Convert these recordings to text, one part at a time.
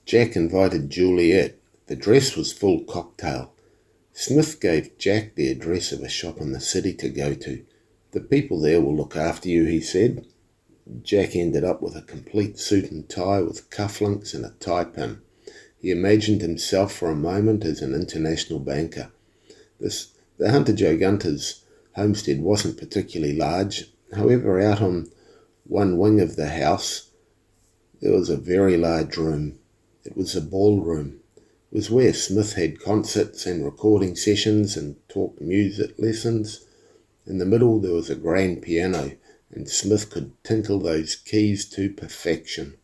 Jack invited Juliet. The dress was full cocktail. Smith gave Jack the address of a shop in the city to go to. The people there will look after you, he said. Jack ended up with a complete suit and tie with cufflinks and a tie pin. He imagined himself for a moment as an international banker. The Hunter Joe Gunter's homestead wasn't particularly large. However, out on one wing of the house, there was a very large room. It was a ballroom. It was where Smith had concerts and recording sessions and taught music lessons. In the middle there was a grand piano, and Smith could tinkle those keys to perfection.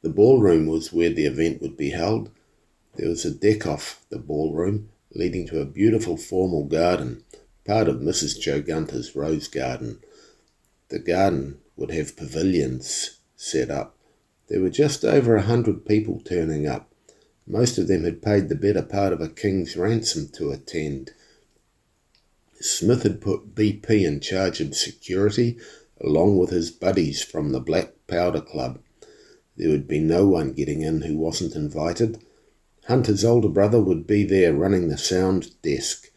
The ballroom was where the event would be held. There was a deck off the ballroom, leading to a beautiful formal garden, part of Mrs. Joe Gunter's rose garden. The garden would have pavilions set up. There were just over 100 people turning up. Most of them had paid the better part of a king's ransom to attend. Smith had put BP in charge of security, along with his buddies from the Black Powder Club. There would be no one getting in who wasn't invited. Hunter's older brother would be there running the sound desk.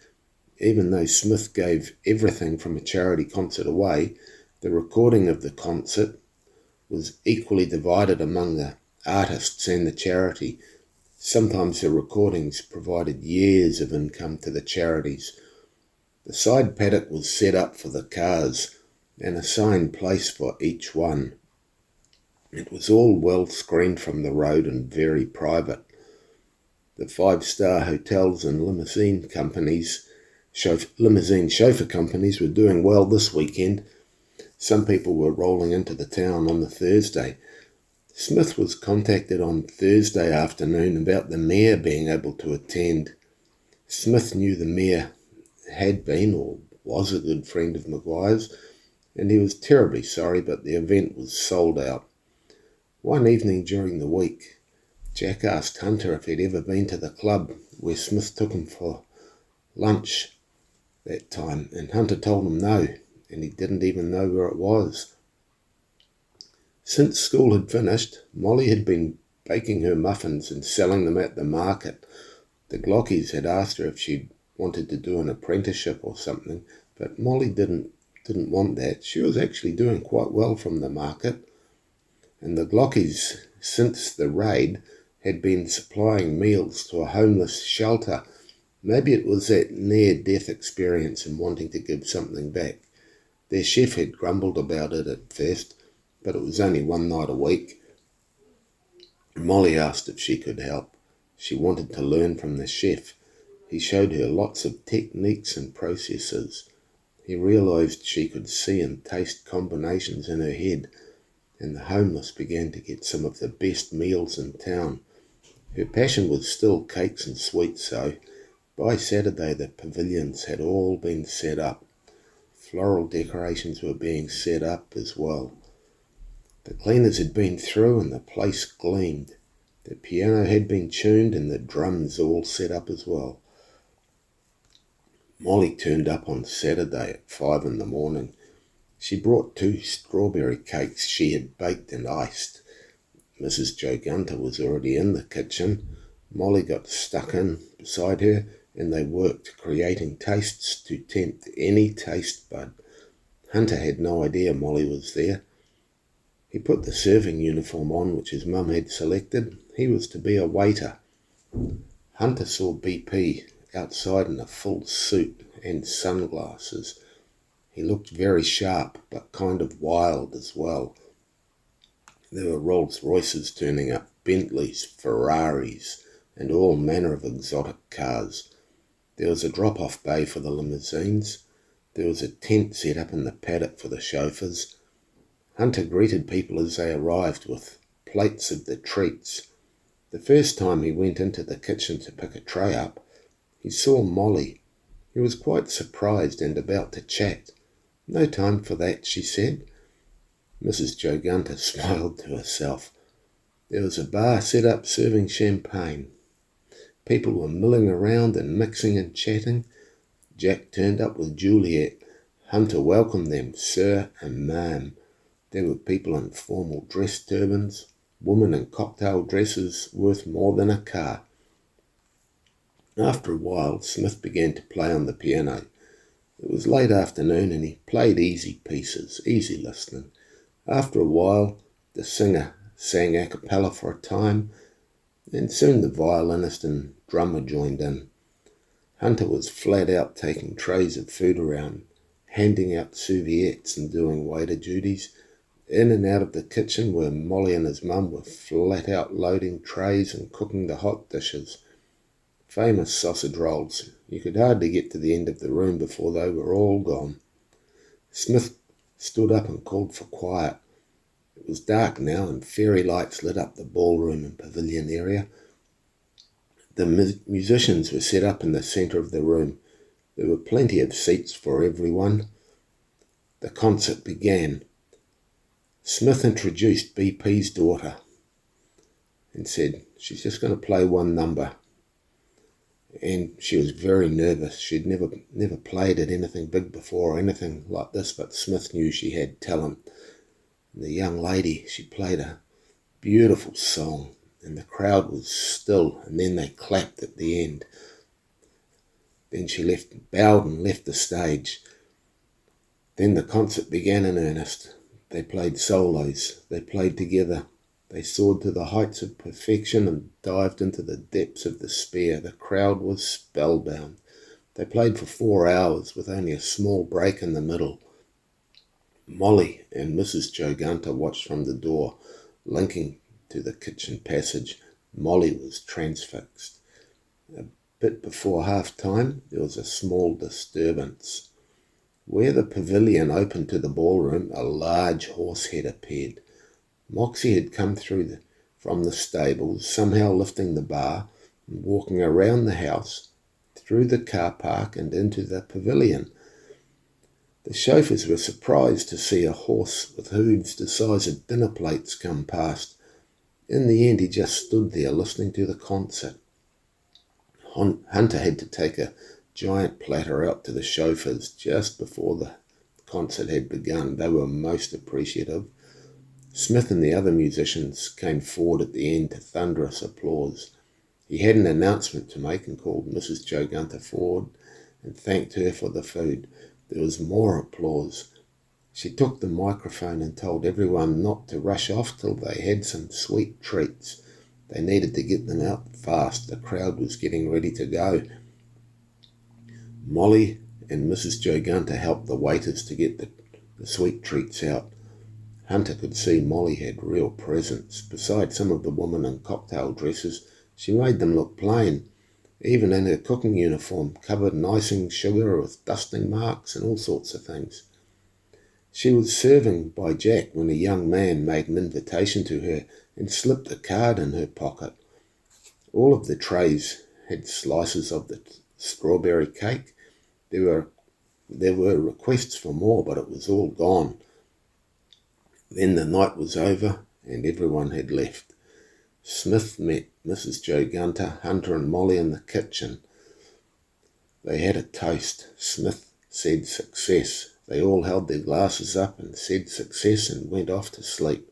Even though Smith gave everything from a charity concert away, the recording of the concert was equally divided among the artists and the charity. Sometimes the recordings provided years of income to the charities. The side paddock was set up for the cars, and assigned place for each one. It was all well screened from the road and very private. The five-star hotels and limousine chauffeur companies were doing well this weekend. Some people were rolling into the town on the Thursday. Smith was contacted on Thursday afternoon about the mayor being able to attend. Smith knew the mayor had been or was a good friend of Maguire's, and he was terribly sorry, but the event was sold out. One evening during the week, Jack asked Hunter if he'd ever been to the club where Smith took him for lunch that time, and Hunter told him no, and he didn't even know where it was. Since school had finished, Molly had been baking her muffins and selling them at the market. The Glockies had asked her if she wanted to do an apprenticeship or something, but Molly didn't want that. She was actually doing quite well from the market, and the Glockies, since the raid, had been supplying meals to a homeless shelter. Maybe it was that near-death experience and wanting to give something back. Their chef had grumbled about it at first, but it was only one night a week. Molly asked if she could help. She wanted to learn from the chef. He showed her lots of techniques and processes. He realized she could see and taste combinations in her head, and the homeless began to get some of the best meals in town. Her passion was still cakes and sweets, so by Saturday the pavilions had all been set up. Floral decorations were being set up as well. The cleaners had been through and the place gleamed. The piano had been tuned and the drums all set up as well. Molly turned up on Saturday at 5 a.m. She brought 2 strawberry cakes she had baked and iced. Mrs. Joe Gunter was already in the kitchen. Molly got stuck in beside her, and they worked, creating tastes to tempt any taste bud. Hunter had no idea Molly was there. He put the serving uniform on which his mum had selected. He was to be a waiter. Hunter saw BP outside in a full suit and sunglasses. He looked very sharp, but kind of wild as well. There were Rolls Royces turning up, Bentleys, Ferraris, and all manner of exotic cars. There was a drop-off bay for the limousines. There was a tent set up in the paddock for the chauffeurs. Hunter greeted people as they arrived with plates of the treats. The first time he went into the kitchen to pick a tray up, he saw Molly. He was quite surprised and about to chat. "No time for that," she said. Mrs. Joe Gunter smiled to herself. There was a bar set up serving champagne. People were milling around and mixing and chatting. Jack turned up with Juliet. Hunter welcomed them, sir and ma'am. There were people in formal dress turbans. women in cocktail dresses worth more than a car. After a while, Smith began to play on the piano. It was late afternoon and he played easy pieces, easy listening. After a while, the singer sang a cappella for a time, and soon the violinist and drummer joined in. Hunter was flat out taking trays of food around, handing out serviettes and doing waiter duties. In and out of the kitchen where Molly and his mum were flat out loading trays and cooking the hot dishes. Famous sausage rolls. You could hardly get to the end of the room before they were all gone. Smith stood up and called for quiet. It was dark now and fairy lights lit up the ballroom and pavilion area. The musicians were set up in the centre of the room. There were plenty of seats for everyone. The concert began. Smith introduced BP's daughter and said, "She's just going to play one number." And she was very nervous. She'd never played at anything big before or anything like this, but Smith knew she had talent. And the young lady, she played a beautiful song, and the crowd was still, and then they clapped at the end. Then she bowed and left the stage. Then the concert began in earnest. They played solos. They played together. They soared to the heights of perfection and dived into the depths of despair. The crowd was spellbound. They played for 4 hours with only a small break in the middle. Molly and Mrs. Joe Gunter watched from the door, linking to the kitchen passage. Molly was transfixed. A bit before half-time, there was a small disturbance. Where the pavilion opened to the ballroom, a large horse head appeared. Moxy had come through from the stables, somehow lifting the bar and walking around the house, through the car park and into the pavilion. The chauffeurs were surprised to see a horse with hooves the size of dinner plates come past. In the end, he just stood there listening to the concert. Hunter had to take a giant platter out to the chauffeurs just before the concert had begun. They were most appreciative. Smith and the other musicians came forward at the end to thunderous applause. He had an announcement to make and called Mrs. Joe Gunter forward and thanked her for the food. There was more applause. She took the microphone and told everyone not to rush off till they had some sweet treats. They needed to get them out fast. The crowd was getting ready to go. Molly and Mrs. Joe Gunter helped the waiters to get the sweet treats out. Hunter could see Molly had real presence. Besides some of the women in cocktail dresses, she made them look plain, even in her cooking uniform, covered in icing sugar with dusting marks and all sorts of things. She was serving by Jack when a young man made an invitation to her and slipped a card in her pocket. All of the trays had slices of the strawberry cake. There were requests for more, but it was all gone. Then the night was over and everyone had left. Smith met Mrs. Joe Gunter, Hunter and Molly in the kitchen. They had a toast. Smith said success. They all held their glasses up and said success and went off to sleep.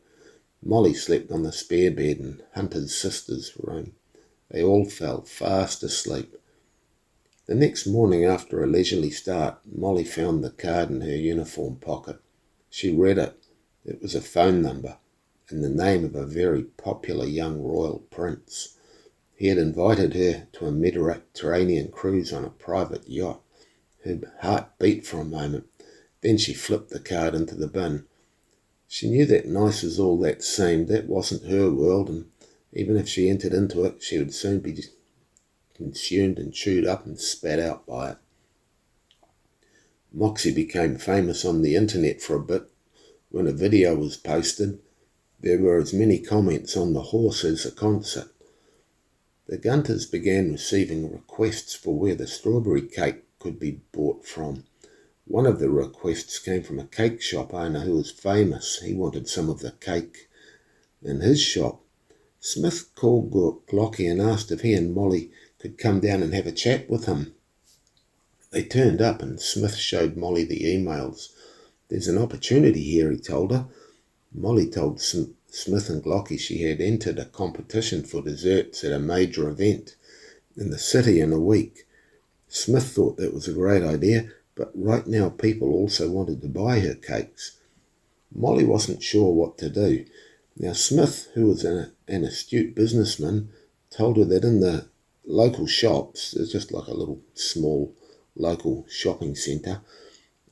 Molly slept on the spare bed in Hunter's sister's room. They all fell fast asleep. The next morning, after a leisurely start, Molly found the card in her uniform pocket. She read it. It was a phone number and the name of a very popular young royal prince. He had invited her to a Mediterranean cruise on a private yacht. Her heart beat for a moment. Then she flipped the card into the bin. She knew that nice as all that seemed, that wasn't her world, and even if she entered into it, she would soon be consumed and chewed up and spat out by it. Moxy became famous on the internet for a bit. When a video was posted, there were as many comments on the horse as the concert. The Gunters began receiving requests for where the strawberry cake could be bought from. One of the requests came from a cake shop owner who was famous. He wanted some of the cake in his shop. Smith called Glocky and asked if he and Molly could come down and have a chat with him. They turned up and Smith showed Molly the emails. "There's an opportunity here," he told her. Molly told Smith and Glocky she had entered a competition for desserts at a major event in the city in a week. Smith thought that was a great idea, but right now people also wanted to buy her cakes. Molly wasn't sure what to do. Now Smith, who was an astute businessman, told her that in the local shops, there's just like a little small local shopping centre,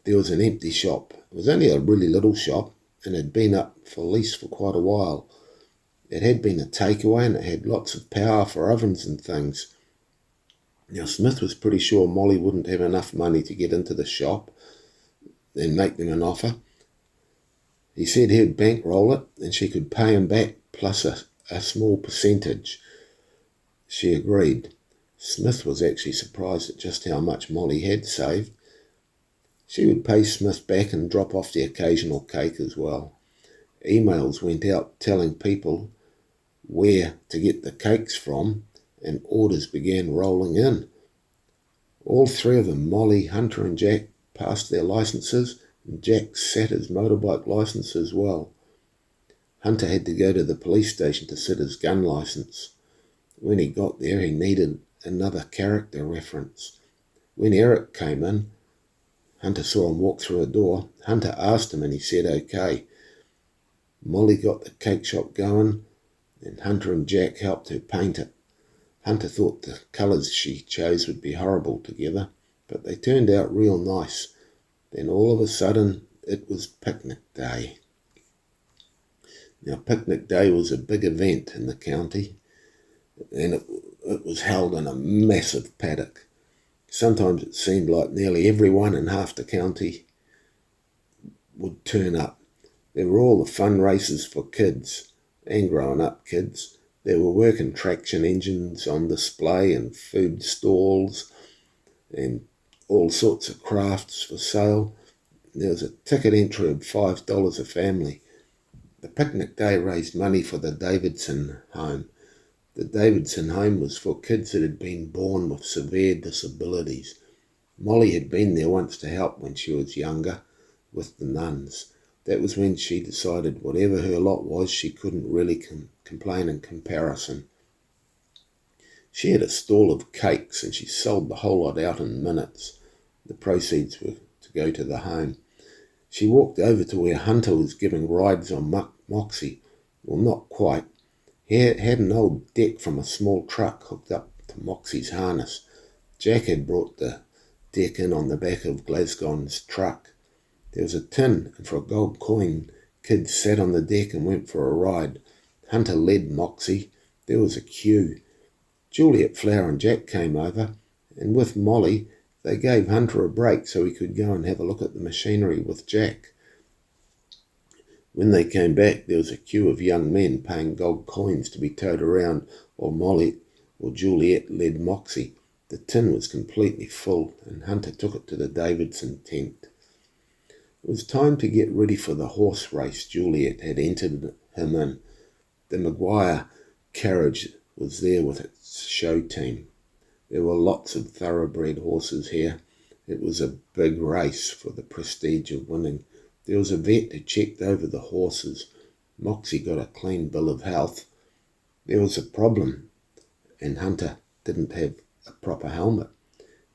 there was an empty shop. It was only a really little shop and had been up for lease for quite a while. It had been a takeaway and it had lots of power for ovens and things. Now Smith was pretty sure Molly wouldn't have enough money to get into the shop and make them an offer. He said he'd bankroll it and she could pay him back plus a small percentage. She agreed. Smith was actually surprised at just how much Molly had saved. She would pay Smith back and drop off the occasional cake as well. Emails went out telling people where to get the cakes from, and orders began rolling in. All three of them, Molly, Hunter and Jack, passed their licenses, and Jack sat his motorbike licence as well. Hunter had to go to the police station to sit his gun licence. When he got there, he needed another character reference. When Eric came in, Hunter saw him walk through a door. Hunter asked him and he said okay. Molly got the cake shop going and Hunter and Jack helped her paint it. Hunter thought the colours she chose would be horrible together, but they turned out real nice. Then all of a sudden, it was picnic day. Now, picnic day was a big event in the county, and it was held in a massive paddock. Sometimes it seemed like nearly everyone in half the county would turn up. There were all the fun races for kids and grown-up kids. There were working traction engines on display and food stalls and all sorts of crafts for sale. There was a ticket entry of $5 a family. The picnic day raised money for the Davidson home. The Davidson home was for kids that had been born with severe disabilities. Molly had been there once to help when she was younger with the nuns. That was when she decided whatever her lot was, she couldn't really complain in comparison. She had a stall of cakes and she sold the whole lot out in minutes. The proceeds were to go to the home. She walked over to where Hunter was giving rides on Moxy. Well, not quite. He had an old deck from a small truck hooked up to Moxy's harness. Jack had brought the deck in on the back of Glasgon's truck. There was a tin, and for a gold coin, kids sat on the deck and went for a ride. Hunter led Moxy. There was a queue. Juliet, Flower and Jack came over, and with Molly, they gave Hunter a break so he could go and have a look at the machinery with Jack. When they came back, there was a queue of young men paying gold coins to be towed around while Molly or Juliet led Moxy. The tin was completely full, and Hunter took it to the Davidson tent. It was time to get ready for the horse race Juliet had entered him in. The Maguire carriage was there with its show team. There were lots of thoroughbred horses here. It was a big race for the prestige of winning. There was a vet who checked over the horses. Moxy got a clean bill of health. There was a problem, and Hunter didn't have a proper helmet.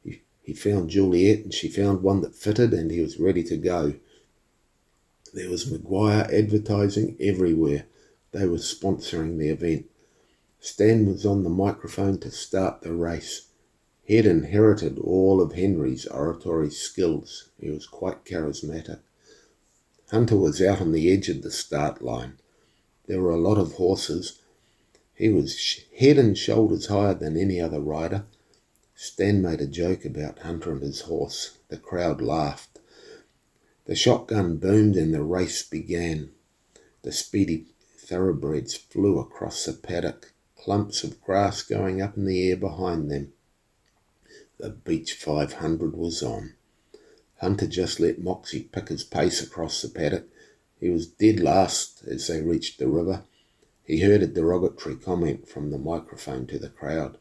He found Juliet, and she found one that fitted, and he was ready to go. There was Maguire advertising everywhere. They were sponsoring the event. Stan was on the microphone to start the race. He had inherited all of Henry's oratory skills. He was quite charismatic. Hunter was out on the edge of the start line. There were a lot of horses. He was head and shoulders higher than any other rider. Stan made a joke about Hunter and his horse. The crowd laughed. The shotgun boomed and the race began. The speedy thoroughbreds flew across the paddock, clumps of grass going up in the air behind them. The Beach 500 was on. Hunter just let Moxy pick his pace across the paddock. He was dead last as they reached the river. He heard a derogatory comment from the microphone to the crowd.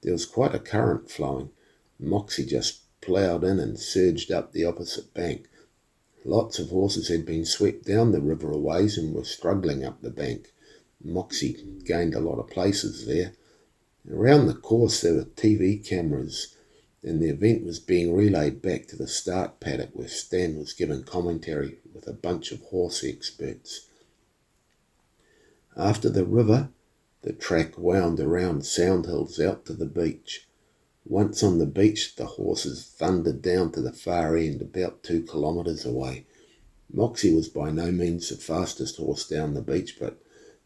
There was quite a current flowing. Moxy just ploughed in and surged up the opposite bank. Lots of horses had been swept down the river a ways and were struggling up the bank. Moxy gained a lot of places there. Around the course there were TV cameras, and the event was being relayed back to the start paddock where Stan was giving commentary with a bunch of horse experts. After the river, the track wound around Sound Hills out to the beach. Once on the beach, the horses thundered down to the far end, about 2 kilometres away. Moxy was by no means the fastest horse down the beach, but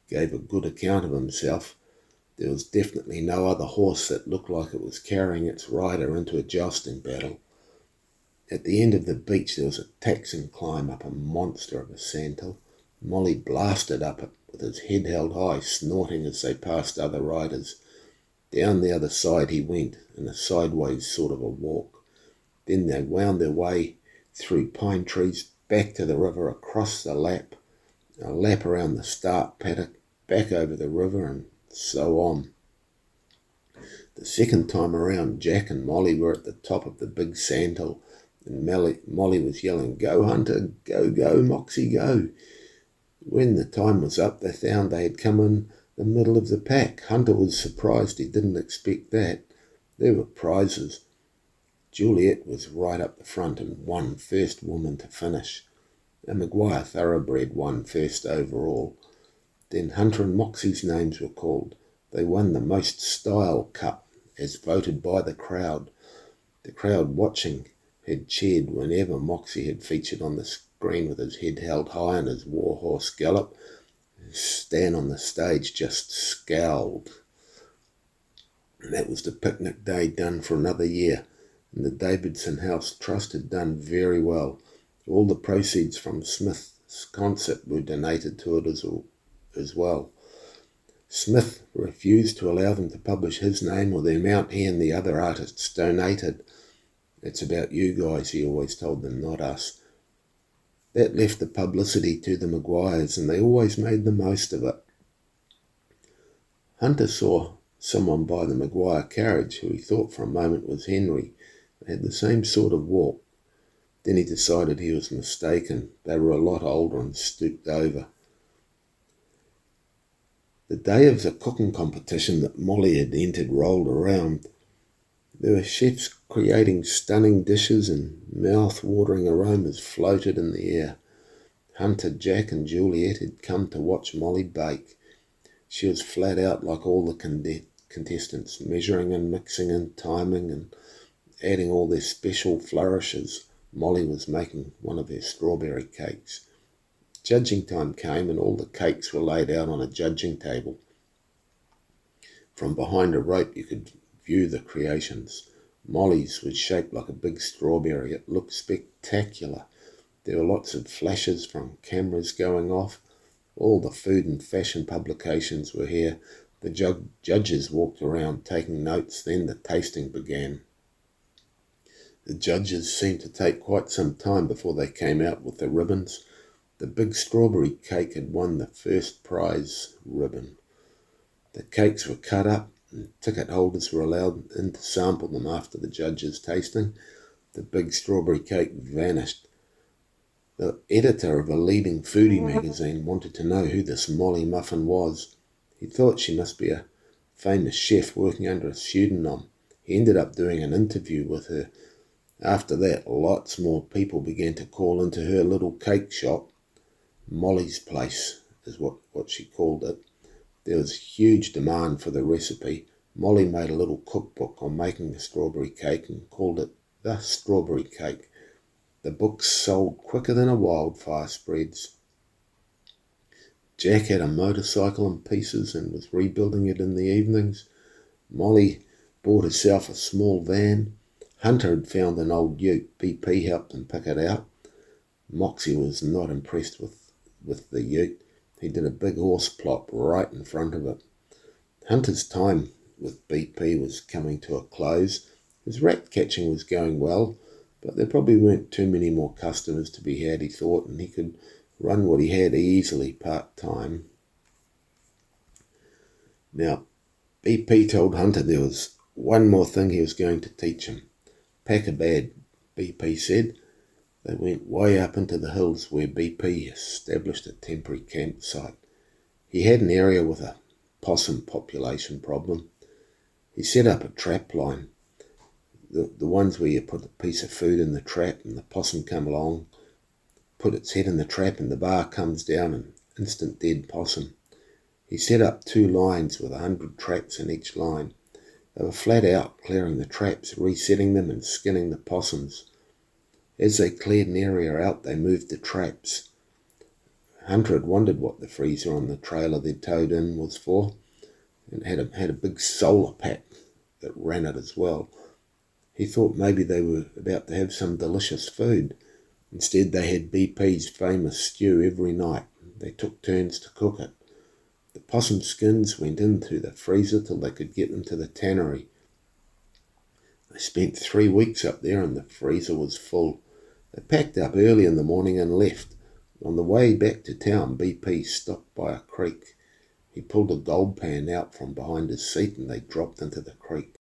gave a good account of himself. There was definitely no other horse that looked like it was carrying its rider into a jousting battle. At the end of the beach there was a taxing climb up a monster of a sandhill. Molly blasted up it with his head held high, snorting as they passed other riders. Down the other side he went, in a sideways sort of a walk. Then they wound their way through pine trees, back to the river, across the lap, a lap around the start paddock, back over the river, and so on. The second time around, Jack and Molly were at the top of the big sandhill, and Molly was yelling, "Go, Hunter, go, go, Moxy, go." When the time was up, they found they had come in the middle of the pack. Hunter was surprised. He didn't expect that. There were prizes. Juliet was right up the front and won first woman to finish. A Maguire thoroughbred won first overall. Then Hunter and Moxy's names were called. They won the Most Style Cup, as voted by the crowd. The crowd watching had cheered whenever Moxy had featured on the screen with his head held high and his warhorse gallop. Stan on the stage just scowled. And that was the picnic day done for another year, and the Davidson House Trust had done very well. All the proceeds from Smith's concert were donated to it as well. Smith refused to allow them to publish his name or the amount he and the other artists donated. "It's about you guys," he always told them, "not us." That left the publicity to the Maguires, and they always made the most of it. Hunter saw someone by the Maguire carriage who he thought for a moment was Henry. They had the same sort of walk. Then he decided he was mistaken. They were a lot older and stooped over. The day of the cooking competition that Molly had entered rolled around. There were chefs creating stunning dishes, and mouth-watering aromas floated in the air. Hunter, Jack and Juliet had come to watch Molly bake. She was flat out like all the contestants, measuring and mixing and timing and adding all their special flourishes. Molly was making one of her strawberry cakes. Judging time came, and all the cakes were laid out on a judging table. From behind a rope you could view the creations. Molly's was shaped like a big strawberry. It looked spectacular. There were lots of flashes from cameras going off. All the food and fashion publications were here. The judges walked around taking notes. Then the tasting began. The judges seemed to take quite some time before they came out with the ribbons. The big strawberry cake had won the first prize ribbon. The cakes were cut up, and ticket holders were allowed in to sample them after the judges' tasting. The big strawberry cake vanished. The editor of a leading foodie magazine wanted to know who this Molly Muffin was. He thought she must be a famous chef working under a pseudonym. He ended up doing an interview with her. After that, lots more people began to call into her little cake shop. Molly's place is what she called it. There was huge demand for the recipe. Molly made a little cookbook on making the strawberry cake and called it The Strawberry Cake. The book sold quicker than a wildfire spreads. Jack had a motorcycle in pieces and was rebuilding it in the evenings. Molly bought herself a small van. Hunter had found an old ute. BP helped him pick it out. Moxy was not impressed with the ute. He did a big horse plop right in front of it. Hunter's time with BP was coming to a close. His rat catching was going well, but there probably weren't too many more customers to be had, he thought, and he could run what he had easily part-time. Now, BP told Hunter there was one more thing he was going to teach him. Pack a bad, BP said. They went way up into the hills where BP established a temporary campsite. He had an area with a possum population problem. He set up a trap line, the ones where you put a piece of food in the trap and the possum come along, put its head in the trap and the bar comes down and instant dead possum. He set up 2 lines with 100 traps in each line. They were flat out clearing the traps, resetting them and skinning the possums. As they cleared an area out, they moved the traps. Hunter had wondered what the freezer on the trailer they'd towed in was for, and had a big solar pack that ran it as well. He thought maybe they were about to have some delicious food. Instead, they had BP's famous stew every night. They took turns to cook it. The possum skins went into the freezer till they could get them to the tannery. They spent 3 weeks up there and the freezer was full. They packed up early in the morning and left. On the way back to town, BP stopped by a creek. He pulled a gold pan out from behind his seat and they dropped into the creek.